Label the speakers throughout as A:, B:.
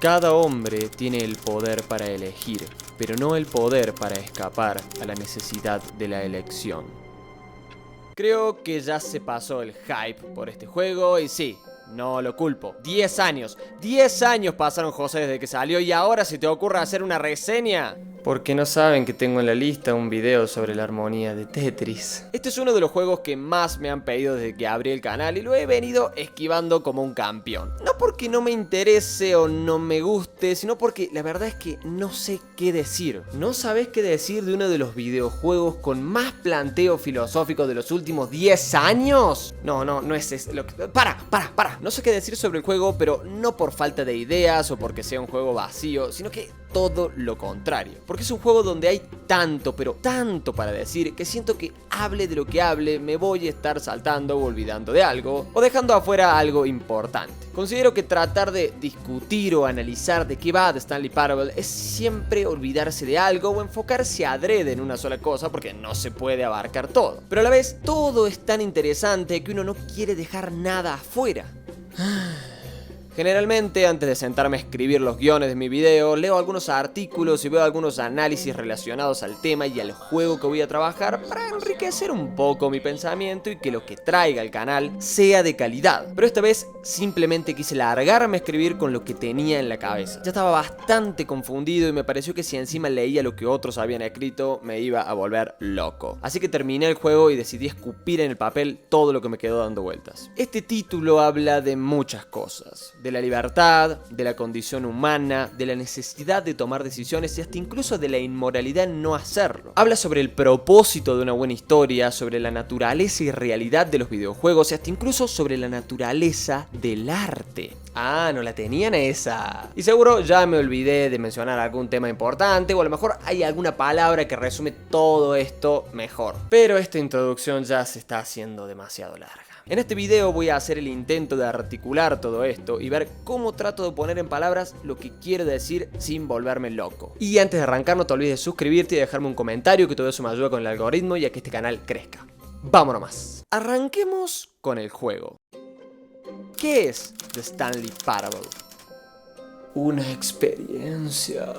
A: Cada hombre tiene el poder para elegir, pero no el poder para escapar a la necesidad de la elección. Creo que ya se pasó el hype por este juego y sí, no lo culpo. 10 años pasaron, José, desde que salió y ahora se te ocurre hacer una reseña. Porque no saben que tengo en la lista un video sobre la armonía de Tetris. Este es uno de los juegos que más me han pedido desde que abrí el canal y lo he venido esquivando como un campeón. No porque no me interese o no me guste, sino porque la verdad es que no sé qué decir. ¿No sabés qué decir de uno de los videojuegos con más planteo filosófico de los últimos 10 años? No es eso. Para. No sé qué decir sobre el juego, pero no por falta de ideas o porque sea un juego vacío, sino que todo lo contrario. Porque es un juego donde hay tanto, pero tanto para decir, que siento que hable de lo que hable, me voy a estar saltando o olvidando de algo, o dejando afuera algo importante. Considero que tratar de discutir o analizar de qué va The Stanley Parable es siempre olvidarse de algo o enfocarse adrede en una sola cosa, porque no se puede abarcar todo. Pero a la vez, todo es tan interesante que uno no quiere dejar nada afuera. Generalmente, antes de sentarme a escribir los guiones de mi video, leo algunos artículos y veo algunos análisis relacionados al tema y al juego que voy a trabajar para enriquecer un poco mi pensamiento y que lo que traiga al canal sea de calidad. Pero esta vez simplemente quise largarme a escribir con lo que tenía en la cabeza. Ya estaba bastante confundido y me pareció que si encima leía lo que otros habían escrito, me iba a volver loco. Así que terminé el juego y decidí escupir en el papel todo lo que me quedó dando vueltas. Este título habla de muchas cosas. De la libertad, de la condición humana, de la necesidad de tomar decisiones y hasta incluso de la inmoralidad en no hacerlo. Habla sobre el propósito de una buena historia, sobre la naturaleza y realidad de los videojuegos y hasta incluso sobre la naturaleza del arte. Ah, no la tenían esa. Y seguro ya me olvidé de mencionar algún tema importante o a lo mejor hay alguna palabra que resume todo esto mejor. Pero esta introducción ya se está haciendo demasiado larga. En este video voy a hacer el intento de articular todo esto y ver cómo trato de poner en palabras lo que quiero decir sin volverme loco. Y antes de arrancar no te olvides de suscribirte y dejarme un comentario, que todo eso me ayuda con el algoritmo y a que este canal crezca. ¡Vámonos más! Arranquemos con el juego. ¿Qué es The Stanley Parable? Una experiencia.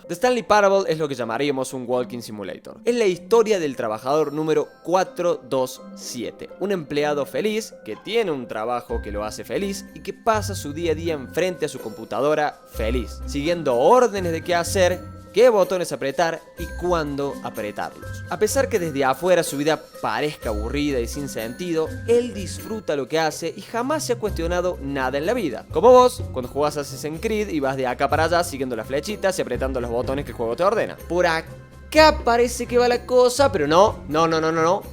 A: The Stanley Parable es lo que llamaríamos un walking simulator. Es la historia del trabajador número 427, un empleado feliz que tiene un trabajo que lo hace feliz y que pasa su día a día enfrente a su computadora feliz, siguiendo órdenes de qué hacer, qué botones apretar y cuándo apretarlos. A pesar que desde afuera su vida parezca aburrida y sin sentido, él disfruta lo que hace y jamás se ha cuestionado nada en la vida. Como vos, cuando jugás Assassin's Creed y vas de acá para allá siguiendo las flechitas y apretando los botones que el juego te ordena. Por acá parece que va la cosa, pero no,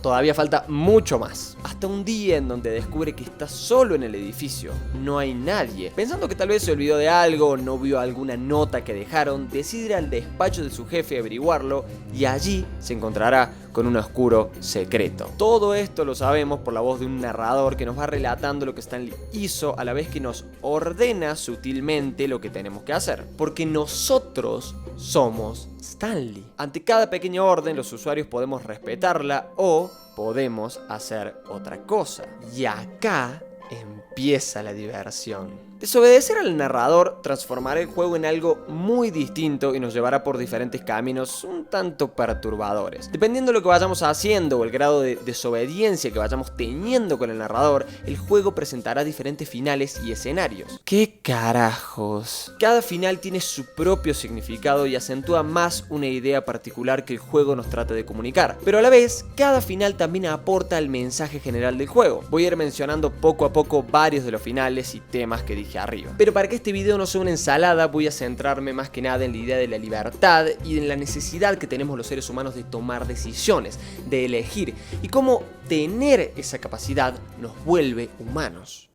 A: todavía falta mucho más. Hasta un día en donde descubre que está solo en el edificio, no hay nadie. Pensando que tal vez se olvidó de algo o no vio alguna nota que dejaron, decide ir al despacho de su jefe a averiguarlo y allí se encontrará con un oscuro secreto. Todo esto lo sabemos por la voz de un narrador que nos va relatando lo que Stanley hizo a la vez que nos ordena sutilmente lo que tenemos que hacer. Porque nosotros somos Stanley. Ante cada pequeña orden los usuarios podemos respetarla o podemos hacer otra cosa. Y acá empieza la diversión. Desobedecer al narrador transformará el juego en algo muy distinto y nos llevará por diferentes caminos un tanto perturbadores. Dependiendo de lo que vayamos haciendo o el grado de desobediencia que vayamos teniendo con el narrador, el juego presentará diferentes finales y escenarios. ¿Qué carajos? Cada final tiene su propio significado y acentúa más una idea particular que el juego nos trata de comunicar. Pero a la vez, cada final también aporta el mensaje general del juego. Voy a ir mencionando poco a poco varios de los finales y temas que dije arriba. Pero para que este video no sea una ensalada, voy a centrarme más que nada en la idea de la libertad y en la necesidad que tenemos los seres humanos de tomar decisiones, de elegir y cómo tener esa capacidad nos vuelve humanos.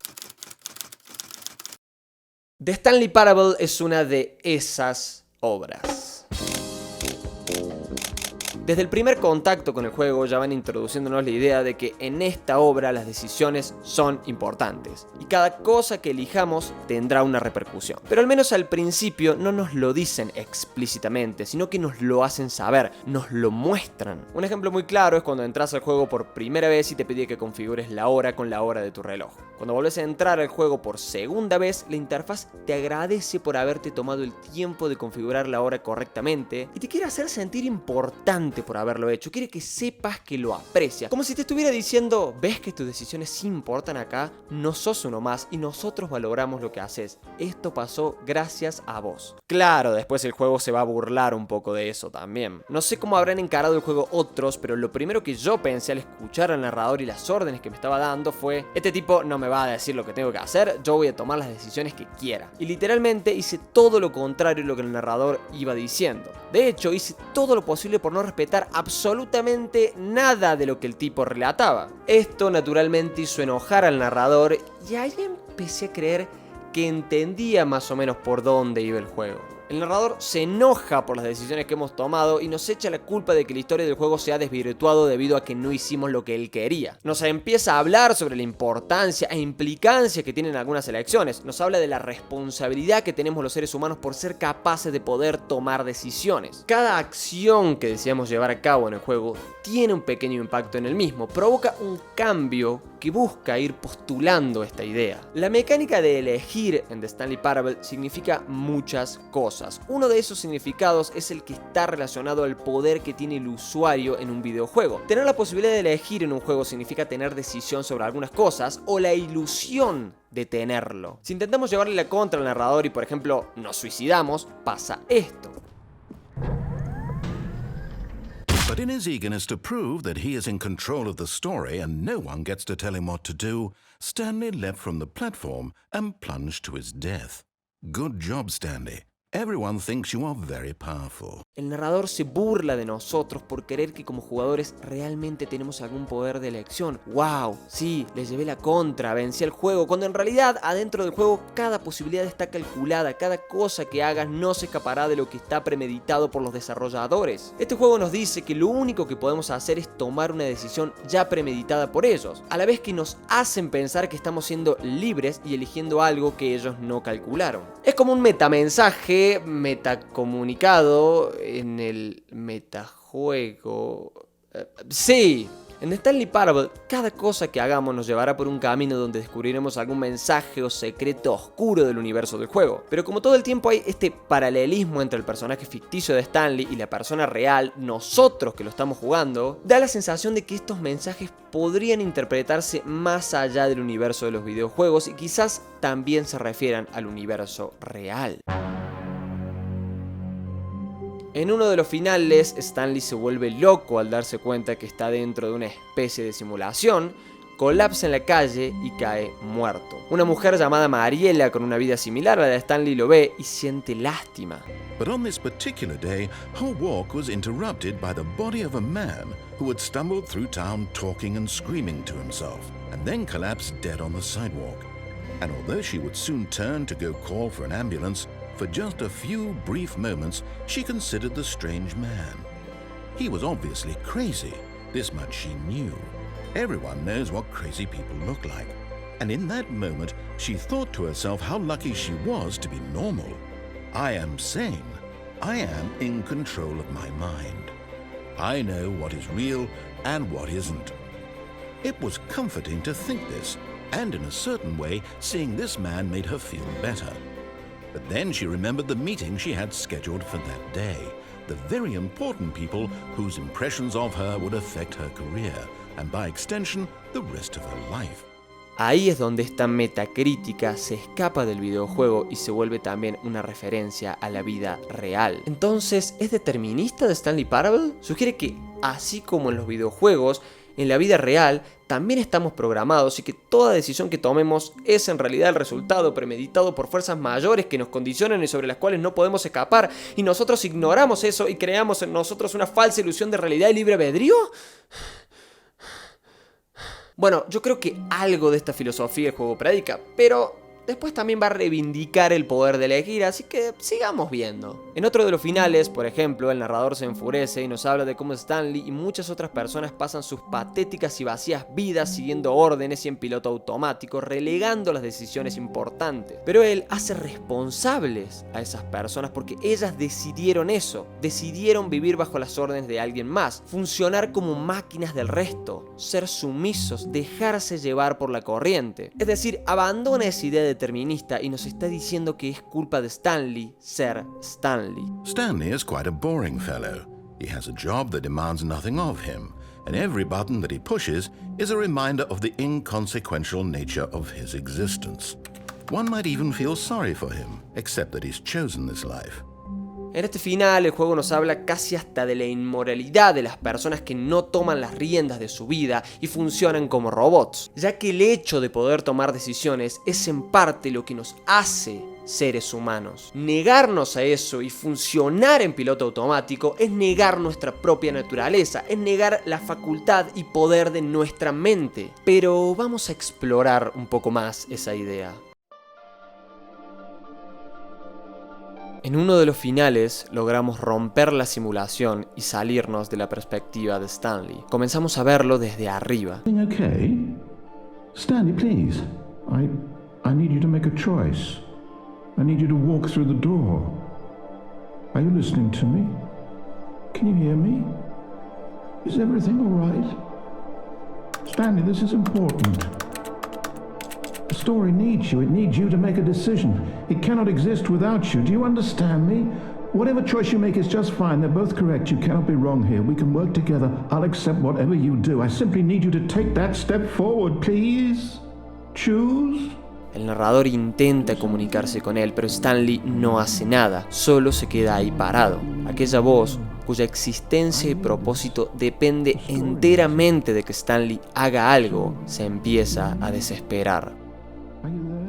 A: The Stanley Parable es una de esas obras. Desde el primer contacto con el juego ya van introduciéndonos la idea de que en esta obra las decisiones son importantes y cada cosa que elijamos tendrá una repercusión. Pero al menos al principio no nos lo dicen explícitamente, sino que nos lo hacen saber, nos lo muestran. Un ejemplo muy claro es cuando entras al juego por primera vez y te pide que configures la hora con la hora de tu reloj. Cuando volvés a entrar al juego por segunda vez, la interfaz te agradece por haberte tomado el tiempo de configurar la hora correctamente y te quiere hacer sentir importante por haberlo hecho, quiere que sepas que lo aprecia, como si te estuviera diciendo: ves que tus decisiones sí importan acá, no sos uno más y nosotros valoramos lo que haces, esto pasó gracias a vos. Claro, después el juego se va a burlar un poco de eso también. No sé cómo habrán encarado el juego otros, pero lo primero que yo pensé al escuchar al narrador y las órdenes que me estaba dando fue: este tipo no me va a decir lo que tengo que hacer, yo voy a tomar las decisiones que quiera. Y literalmente hice todo lo contrario de lo que el narrador iba diciendo. De hecho, hice todo lo posible por no respetar absolutamente nada de lo que el tipo relataba. Esto naturalmente hizo enojar al narrador y ahí empecé a creer que entendía más o menos por dónde iba el juego. El narrador se enoja por las decisiones que hemos tomado y nos echa la culpa de que la historia del juego se ha desvirtuado debido a que no hicimos lo que él quería. Nos empieza a hablar sobre la importancia e implicancia que tienen algunas elecciones. Nos habla de la responsabilidad que tenemos los seres humanos por ser capaces de poder tomar decisiones. Cada acción que deseamos llevar a cabo en el juego tiene un pequeño impacto en el mismo, provoca un cambio que busca ir postulando esta idea. La mecánica de elegir en The Stanley Parable significa muchas cosas. Uno de esos significados es el que está relacionado al poder que tiene el usuario en un videojuego. Tener la posibilidad de elegir en un juego significa tener decisión sobre algunas cosas o la ilusión de tenerlo. Si intentamos llevarle la contra al narrador y, por ejemplo, nos suicidamos, pasa esto.
B: But in his eagerness to prove that he is in control of the story and no one gets to tell him what to do, Stanley leapt from the platform and plunged to his death. Good job, Stanley. Everyone thinks you are very powerful.
A: El narrador se burla de nosotros por creer que como jugadores realmente tenemos algún poder de elección. ¡Wow! Sí, le llevé la contra, vencí al juego, cuando en realidad adentro del juego cada posibilidad está calculada, cada cosa que hagas no se escapará de lo que está premeditado por los desarrolladores. Este juego nos dice que lo único que podemos hacer es tomar una decisión ya premeditada por ellos, a la vez que nos hacen pensar que estamos siendo libres y eligiendo algo que ellos no calcularon. Es como un metamensaje, metacomunicado en el metajuego. Sí, en Stanley Parable, cada cosa que hagamos nos llevará por un camino donde descubriremos algún mensaje o secreto oscuro del universo del juego. Pero como todo el tiempo hay este paralelismo entre el personaje ficticio de Stanley y la persona real, nosotros que lo estamos jugando, da la sensación de que estos mensajes podrían interpretarse más allá del universo de los videojuegos y quizás también se refieran al universo real. En uno de los finales, Stanley se vuelve loco al darse cuenta que está dentro de una especie de simulación, colapsa en la calle y cae muerto. Una mujer llamada Mariela con una vida similar a la de Stanley lo ve y siente lástima.
B: But on this particular day, her walk was interrupted by the body of a man who had stumbled through town talking and screaming to himself, and then collapsed dead on the sidewalk. And although she would soon turn to go call for an ambulance, for just a few brief moments, she considered the strange man. He was obviously crazy, this much she knew. Everyone knows what crazy people look like. And in that moment, she thought to herself how lucky she was to be normal. I am sane. I am in control of my mind. I know what is real and what isn't. It was comforting to think this, and in a certain way, seeing this man made her feel better. But then she remembered the meeting she had scheduled for that day, the very important people whose impressions of her would affect her career, and by extension, the rest of her life.
A: Ahí es donde esta metacrítica se escapa del videojuego y se vuelve también una referencia a la vida real. Entonces, ¿es determinista de Stanley Parable? Sugiere que, así como en los videojuegos, en la vida real también estamos programados y que toda decisión que tomemos es en realidad el resultado premeditado por fuerzas mayores que nos condicionan y sobre las cuales no podemos escapar, y nosotros ignoramos eso y creamos en nosotros una falsa ilusión de realidad y libre albedrío. Bueno, yo creo que algo de esta filosofía el juego predica, pero después también va a reivindicar el poder de elegir, así que sigamos viendo. En otro de los finales, por ejemplo, el narrador se enfurece y nos habla de cómo Stanley y muchas otras personas pasan sus patéticas y vacías vidas siguiendo órdenes y en piloto automático, relegando las decisiones importantes. Pero él hace responsables a esas personas porque ellas decidieron eso, decidieron vivir bajo las órdenes de alguien más, funcionar como máquinas del resto, ser sumisos, dejarse llevar por la corriente. Es decir, abandona esa idea determinista y nos está diciendo que es culpa de Stanley ser Stanley.
B: Stanley is quite a boring fellow. He has a job that demands nothing of him, and every button that he pushes is a reminder of the inconsequential nature of his existence. One might even feel sorry for him, except that he's chosen this life.
A: En este final, el juego nos habla casi hasta de la inmoralidad de las personas que no toman las riendas de su vida y funcionan como robots, ya que el hecho de poder tomar decisiones es en parte lo que nos hace seres humanos. Negarnos a eso y funcionar en piloto automático es negar nuestra propia naturaleza, es negar la facultad y poder de nuestra mente. Pero vamos a explorar un poco más esa idea. En uno de los finales logramos romper la simulación y salirnos de la perspectiva de Stanley. Comenzamos a verlo desde arriba.
C: Okay? Stanley, please. I need you to make a choice. I need you to walk through the door. Are you listening to me? Can you hear me? Is everything all right? Stanley, this is important. The story needs you. It needs you to make a decision. It cannot exist without you. Do you understand me? Whatever choice you make is just fine. They're both correct. You cannot be wrong here. We can work together. I'll accept whatever you do. I simply need you to take that step forward, please. Choose.
A: El narrador intenta comunicarse con él, pero Stanley no hace nada. Solo se queda ahí parado. Aquella voz, cuya existencia y propósito depende enteramente de que Stanley haga algo, se empieza a desesperar.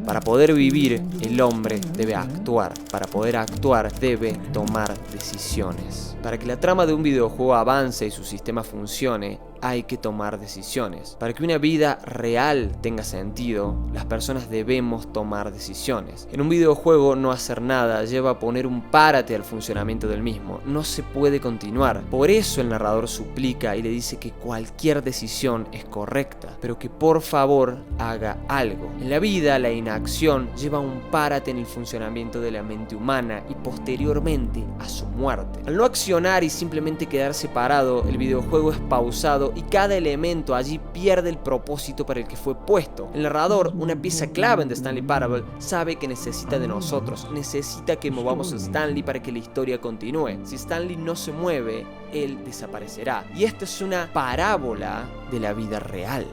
A: Para poder vivir, el hombre debe actuar. Para poder actuar, debe tomar decisiones. Para que la trama de un videojuego avance y su sistema funcione, hay que tomar decisiones. Para que una vida real tenga sentido, las personas debemos tomar decisiones. En un videojuego, no hacer nada lleva a poner un párate al funcionamiento del mismo. No se puede continuar. Por eso el narrador suplica y le dice que cualquier decisión es correcta, pero que por favor haga algo. En la vida, la inacción lleva a un párate en el funcionamiento de la mente humana y posteriormente a su muerte. Al no accionar y simplemente quedarse parado, el videojuego es pausado y cada elemento allí pierde el propósito para el que fue puesto. El narrador, una pieza clave en The Stanley Parable, sabe que necesita de nosotros, necesita que movamos a Stanley para que la historia continúe. Si Stanley no se mueve, él desaparecerá. Y esta es una parábola de la vida real.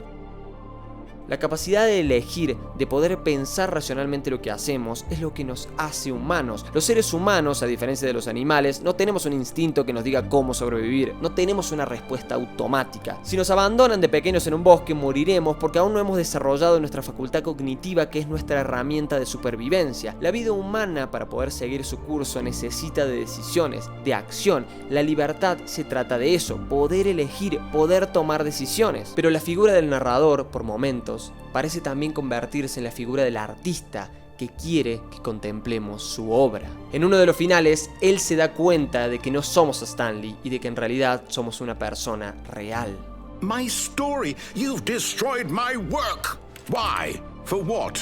A: La capacidad de elegir, de poder pensar racionalmente lo que hacemos, es lo que nos hace humanos. Los seres humanos, a diferencia de los animales, no tenemos un instinto que nos diga cómo sobrevivir, no tenemos una respuesta automática. Si nos abandonan de pequeños en un bosque, moriremos porque aún no hemos desarrollado nuestra facultad cognitiva, que es nuestra herramienta de supervivencia. La vida humana, para poder seguir su curso, necesita de decisiones, de acción. La libertad se trata de eso, poder elegir, poder tomar decisiones. Pero la figura del narrador, por momentos, parece también convertirse en la figura del artista que quiere que contemplemos su obra. En uno de los finales, él se da cuenta de que no somos Stanley y de que en realidad somos una persona real.
B: My story! You've destroyed my work! Why? For what?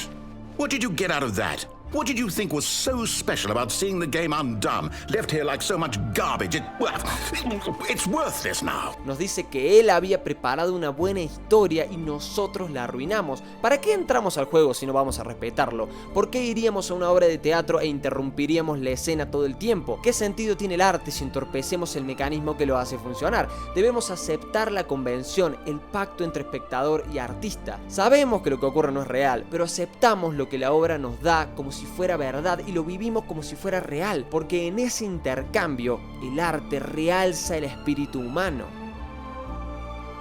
B: What did you get out of that? What did you think was so special about seeing the game undone, left here like so much garbage? It's worthless now.
A: Nos dice que él había preparado una buena historia y nosotros la arruinamos. ¿Para qué entramos al juego si no vamos a respetarlo? ¿Por qué iríamos a una obra de teatro e interrumpiríamos la escena todo el tiempo? ¿Qué sentido tiene el arte si entorpecemos el mecanismo que lo hace funcionar? Debemos aceptar la convención, el pacto entre espectador y artista. Sabemos que lo que ocurre no es real, pero aceptamos lo que la obra nos da como si fuera verdad y lo vivimos como si fuera real, porque en ese intercambio el arte realza el espíritu humano.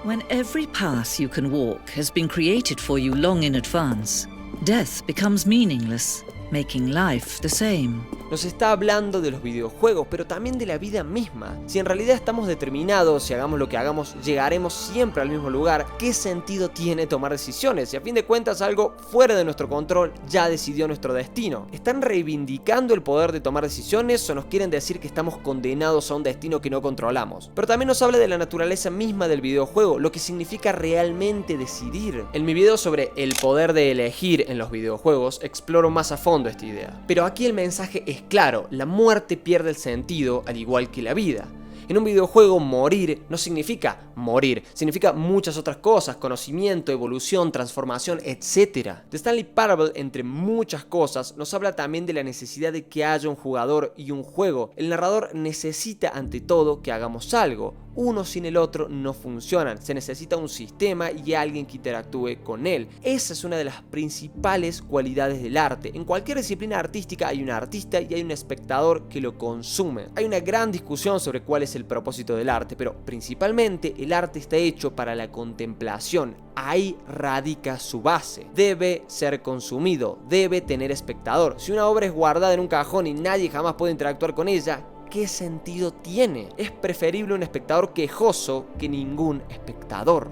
D: When every path you can walk has been created for you long in advance, death becomes meaningless, making life the same.
A: Nos está hablando de los videojuegos, pero también de la vida misma. Si en realidad estamos determinados, si hagamos lo que hagamos, llegaremos siempre al mismo lugar, ¿qué sentido tiene tomar decisiones? Si a fin de cuentas algo fuera de nuestro control ya decidió nuestro destino. ¿Están reivindicando el poder de tomar decisiones o nos quieren decir que estamos condenados a un destino que no controlamos? Pero también nos habla de la naturaleza misma del videojuego, lo que significa realmente decidir. En mi video sobre el poder de elegir en los videojuegos exploro más a fondo esta idea. Pero aquí el mensaje es claro, la muerte pierde el sentido al igual que la vida. En un videojuego morir no significa morir, significa muchas otras cosas, conocimiento, evolución, transformación, etc. The Stanley Parable, entre muchas cosas, nos habla también de la necesidad de que haya un jugador y un juego. El narrador necesita ante todo que hagamos algo. Uno sin el otro no funcionan, se necesita un sistema y alguien que interactúe con él. Esa es una de las principales cualidades del arte. En cualquier disciplina artística hay un artista y hay un espectador que lo consume. Hay una gran discusión sobre cuál es el propósito del arte, pero principalmente el arte está hecho para la contemplación. Ahí radica su base. Debe ser consumido, debe tener espectador. Si una obra es guardada en un cajón y nadie jamás puede interactuar con ella, ¿qué sentido tiene? Es preferible un espectador quejoso que ningún espectador.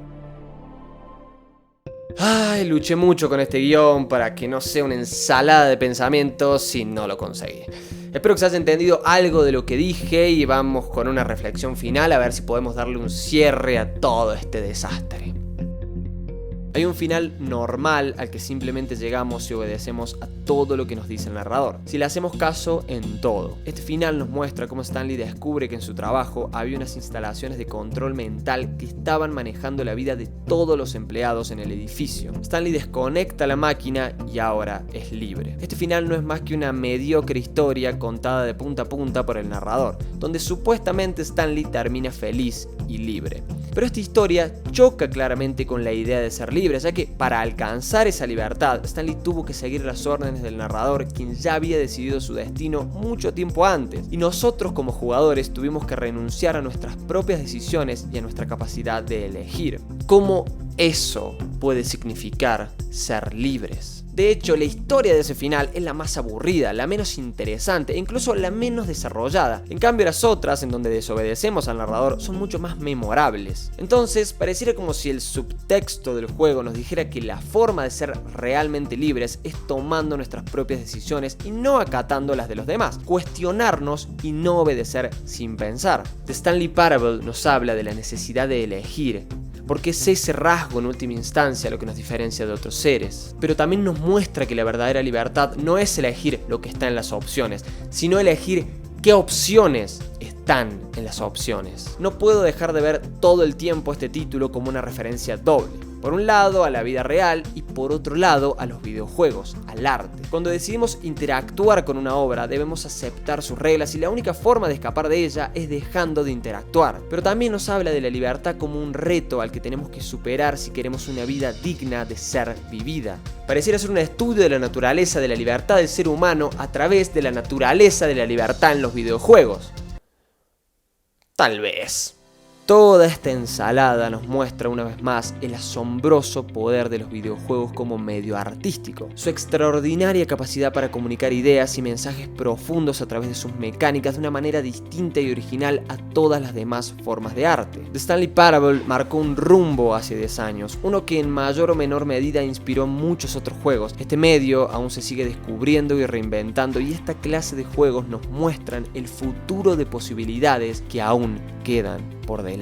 A: Ay, luché mucho con este guión para que no sea una ensalada de pensamientos y no lo conseguí. Espero que se haya entendido algo de lo que dije y vamos con una reflexión final a ver si podemos darle un cierre a todo este desastre. Hay un final normal al que simplemente llegamos si obedecemos a todo lo que nos dice el narrador, si le hacemos caso en todo. Este final nos muestra cómo Stanley descubre que en su trabajo había unas instalaciones de control mental que estaban manejando la vida de todos los empleados en el edificio. Stanley desconecta la máquina y ahora es libre. Este final no es más que una mediocre historia contada de punta a punta por el narrador, donde supuestamente Stanley termina feliz y libre. Pero esta historia choca claramente con la idea de ser libre, ya que para alcanzar esa libertad, Stanley tuvo que seguir las órdenes del narrador, quien ya había decidido su destino mucho tiempo antes. Y nosotros como jugadores tuvimos que renunciar a nuestras propias decisiones y a nuestra capacidad de elegir. ¿Cómo eso puede significar ser libres? De hecho, la historia de ese final es la más aburrida, la menos interesante e incluso la menos desarrollada. En cambio, las otras, en donde desobedecemos al narrador, son mucho más memorables. Entonces, pareciera como si el subtexto del juego nos dijera que la forma de ser realmente libres es tomando nuestras propias decisiones y no acatando las de los demás. Cuestionarnos y no obedecer sin pensar. The Stanley Parable nos habla de la necesidad de elegir, porque es ese rasgo en última instancia lo que nos diferencia de otros seres. Pero también nos muestra que la verdadera libertad no es elegir lo que está en las opciones, sino elegir qué opciones están en las opciones. No puedo dejar de ver todo el tiempo este título como una referencia doble. Por un lado a la vida real y por otro lado a los videojuegos, al arte. Cuando decidimos interactuar con una obra debemos aceptar sus reglas y la única forma de escapar de ella es dejando de interactuar. Pero también nos habla de la libertad como un reto al que tenemos que superar si queremos una vida digna de ser vivida. Pareciera ser un estudio de la naturaleza de la libertad del ser humano a través de la naturaleza de la libertad en los videojuegos. Tal vez. Toda esta ensalada nos muestra una vez más el asombroso poder de los videojuegos como medio artístico, su extraordinaria capacidad para comunicar ideas y mensajes profundos a través de sus mecánicas de una manera distinta y original a todas las demás formas de arte. The Stanley Parable marcó un rumbo hace 10 años, uno que en mayor o menor medida inspiró muchos otros juegos. Este medio aún se sigue descubriendo y reinventando y esta clase de juegos nos muestran el futuro de posibilidades que aún quedan por delante.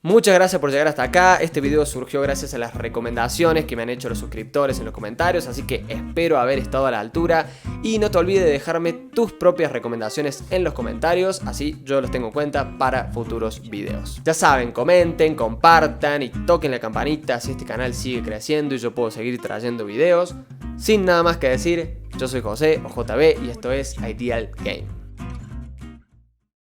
A: Muchas gracias por llegar hasta acá. Este video surgió gracias a las recomendaciones que me han hecho los suscriptores en los comentarios, así que espero haber estado a la altura y no te olvides de dejarme tus propias recomendaciones en los comentarios, así yo los tengo en cuenta para futuros videos. Ya saben, comenten, compartan y toquen la campanita así este canal sigue creciendo y yo puedo seguir trayendo videos. Sin nada más que decir, yo soy José o JB y esto es Ideal Game.